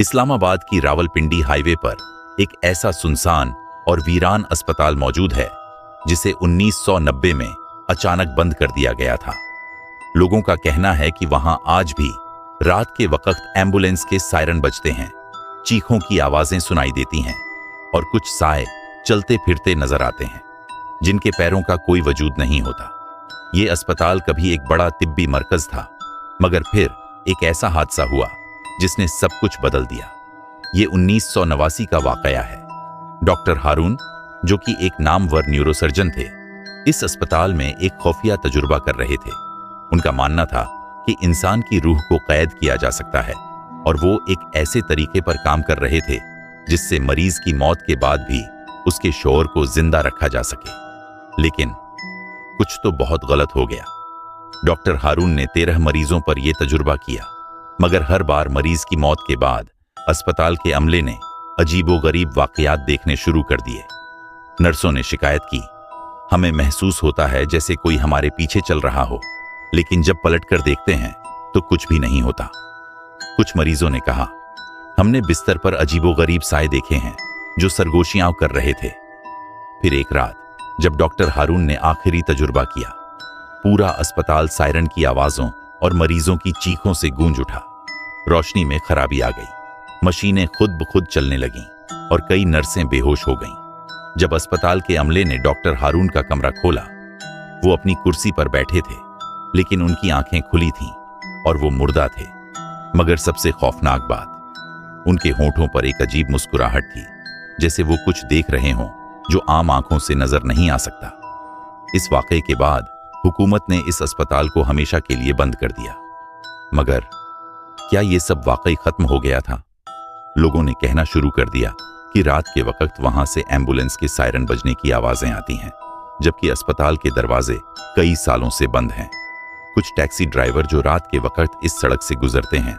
इस्लामाबाद की रावलपिंडी हाईवे पर एक ऐसा सुनसान और वीरान अस्पताल मौजूद है जिसे 1990 में अचानक बंद कर दिया गया था। लोगों का कहना है कि वहां आज भी रात के वक्त एम्बुलेंस के सायरन बजते हैं, चीखों की आवाजें सुनाई देती हैं और कुछ साए चलते फिरते नजर आते हैं जिनके पैरों का कोई वजूद नहीं होता। ये अस्पताल कभी एक बड़ा तिब्बी मरकज था, मगर फिर एक ऐसा हादसा हुआ जिसने सब कुछ बदल दिया। ये 1989 का वाकया है। डॉक्टर हारून, जो कि एक नामवर न्यूरोसर्जन थे, इस अस्पताल में एक खौफिया तजुर्बा कर रहे थे। उनका मानना था कि इंसान की रूह को कैद किया जा सकता है और वो एक ऐसे तरीके पर काम कर रहे थे जिससे मरीज की मौत के बाद भी उसके शोर को जिंदा रखा जा सके। लेकिन कुछ तो बहुत गलत हो गया। डॉक्टर हारून ने 13 मरीजों पर यह तजुर्बा किया, मगर हर बार मरीज की मौत के बाद अस्पताल के अमले ने अजीबोगरीब वाकयात देखने शुरू कर दिए। नर्सों ने शिकायत की, हमें महसूस होता है जैसे कोई हमारे पीछे चल रहा हो, लेकिन जब पलटकर देखते हैं तो कुछ भी नहीं होता। कुछ मरीजों ने कहा, हमने बिस्तर पर अजीबोगरीब साए देखे हैं जो सरगोशियां कर रहे थे। फिर एक रात जब डॉक्टर हारून ने आखिरी तजुर्बा किया, पूरा अस्पताल सायरन की आवाजों और मरीजों की चीखों से गूंज उठा। रोशनी में खराबी आ गई, मशीनें खुद ब खुद चलने लगीं और कई नर्सें बेहोश हो गईं। जब अस्पताल के अमले ने डॉक्टर हारून का कमरा खोला, वो अपनी कुर्सी पर बैठे थे, लेकिन उनकी आंखें खुली थीं और वो मुर्दा थे। मगर सबसे खौफनाक बात, उनके होंठों पर एक अजीब मुस्कुराहट थी, जैसे वो कुछ देख रहे हों जो आम आंखों से नजर नहीं आ सकता। इस वाकये के बाद हुकूमत ने इस अस्पताल को हमेशा के लिए बंद कर दिया। मगर क्या ये सब वाकई खत्म हो गया था? लोगों ने कहना शुरू कर दिया कि रात के वक्त वहां से एम्बुलेंस के सायरन बजने की आवाजें आती हैं, जबकि अस्पताल के दरवाजे कई सालों से बंद हैं। कुछ टैक्सी ड्राइवर जो रात के वक्त इस सड़क से गुजरते हैं,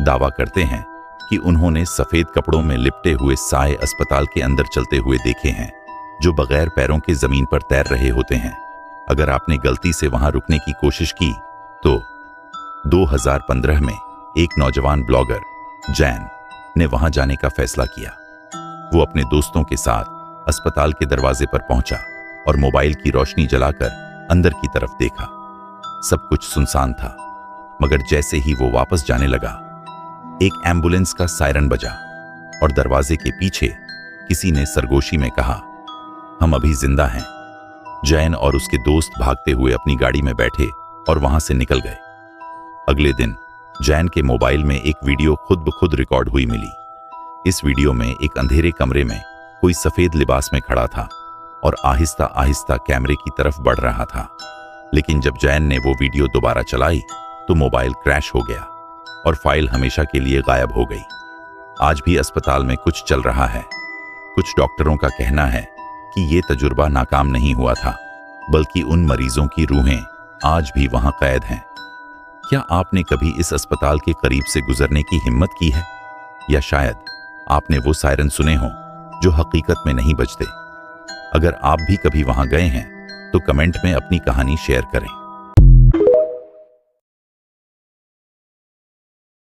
दावा करते हैं कि उन्होंने सफेद कपड़ों में लिपटे हुए साए अस्पताल के अंदर चलते हुए देखे हैं, जो बगैर पैरों के जमीन पर तैर रहे होते हैं। अगर आपने गलती से वहां रुकने की कोशिश की तो 2015 में एक नौजवान ब्लॉगर जैन ने वहां जाने का फैसला किया। वो अपने दोस्तों के साथ अस्पताल के दरवाजे पर पहुंचा और मोबाइल की रोशनी जलाकर अंदर की तरफ देखा। सब कुछ सुनसान था, मगर जैसे ही वो वापस जाने लगा, एक एम्बुलेंस का सायरन बजा और दरवाजे के पीछे किसी ने सरगोशी में कहा, हम अभी जिंदा हैं। जैन और उसके दोस्त भागते हुए अपनी गाड़ी में बैठे और वहां से निकल गए। अगले दिन जैन के मोबाइल में एक वीडियो खुद ब खुद रिकॉर्ड हुई मिली। इस वीडियो में एक अंधेरे कमरे में कोई सफेद लिबास में खड़ा था और आहिस्ता आहिस्ता कैमरे की तरफ बढ़ रहा था। लेकिन जब जैन ने वो वीडियो दोबारा चलाई तो मोबाइल क्रैश हो गया और फाइल हमेशा के लिए गायब हो गई। आज भी अस्पताल में कुछ चल रहा है। कुछ डॉक्टरों का कहना है कि ये तजुर्बा नाकाम नहीं हुआ था, बल्कि उन मरीजों की रूहें आज भी वहां कैद हैं। क्या आपने कभी इस अस्पताल के करीब से गुजरने की हिम्मत की है? या शायद आपने वो सायरन सुने हों जो हकीकत में नहीं बजते? अगर आप भी कभी वहां गए हैं तो कमेंट में अपनी कहानी शेयर करें।